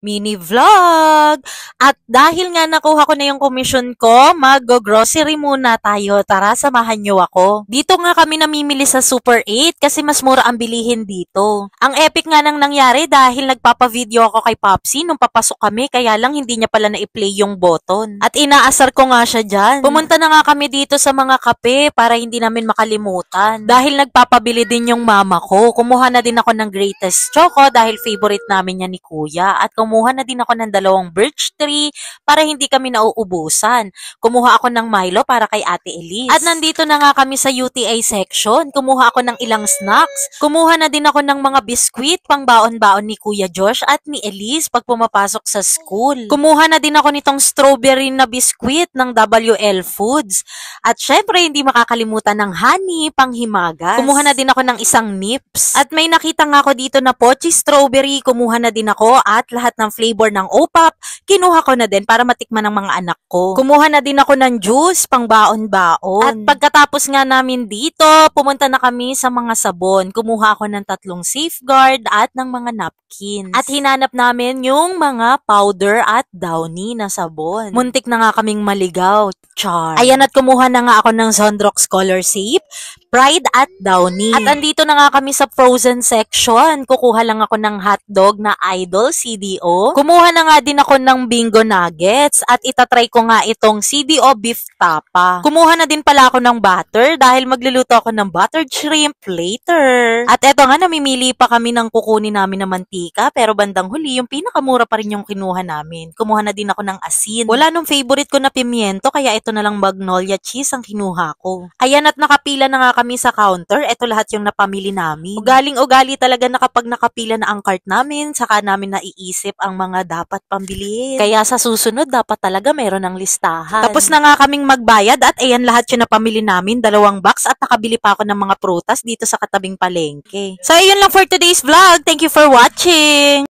mini vlog. At dahil nga nakuha ko na yung commission ko, mag-grocery muna tayo. Tara, samahan nyo ako. Dito nga kami namimili sa Super 8 kasi mas mura ang bilihin dito. Ang epic nga nang nangyari dahil nagpapa-video ako kay Popsi nung papasok kami, kaya lang hindi niya pala na-play yung button. At inaasar ko nga siya dyan. Pumunta na nga kami dito sa mga kape para hindi namin makalimutan. Dahil nagpapabili din yung mama ko, kumuha na din ako ng Greatest Choco dahil favorite namin yan ni Kuya. At kumuha na din ako ng 2 birch tree para hindi kami nauubusan. Kumuha ako ng Milo para kay Ate Elise. At nandito na nga kami sa UTI section. Kumuha ako ng ilang snacks. Kumuha na din ako ng mga biskwit pang baon-baon ni Kuya Josh at ni Elise pag pumapasok sa school. Kumuha na din ako nitong strawberry na biskwit ng WL Foods. At syempre, hindi makakalimutan ng honey pang himagas. Kumuha na din ako ng isang nips. At may nakita nga ako dito na pochi strawberry. Kumuha na din ako at lahat ng flavor ng OPAP, kinuha ko na din para matikman ng mga anak ko. Kumuha na din ako ng juice pang baon-baon. At pagkatapos nga namin dito, pumunta na kami sa mga sabon. Kumuha ako ng 3 Safeguard at ng mga napkins. At hinanap namin yung mga powder at downy na sabon. Muntik na nga kaming maligaw. Char. Ayan, at kumuha na nga ako ng Zondrox Color Safe, Pride at Downy. At andito na nga kami sa frozen section. Kukuha lang ako ng hotdog na Idol CDO. Kumuha na nga din ako ng Bingo Nuggets at itatry ko nga itong CDO Beef Tapa. Kumuha na din pala ako ng butter dahil magluluto ako ng buttered shrimp later. At eto nga, namimili pa kami ng kukunin namin na mantika pero bandang huli yung pinakamura pa rin yung kinuha namin. Kumuha na din ako ng asin. Wala nung favorite ko na pimiento kaya ito na lang Magnolia cheese ang kinuha ko. Ayan, at nakapila na nga kami sa counter. Ito lahat yung napamili namin. Ugaling-ugali talaga na kapag nakapila na ang cart namin, saka namin naiisip ang mga dapat pambilihin. Kaya sa susunod, dapat talaga meron ng listahan. Tapos na nga kaming magbayad at ayan lahat yung napamili namin, 2 box at nakabili pa ako ng mga prutas dito sa katabing palengke. So, ayun lang for today's vlog. Thank you for watching!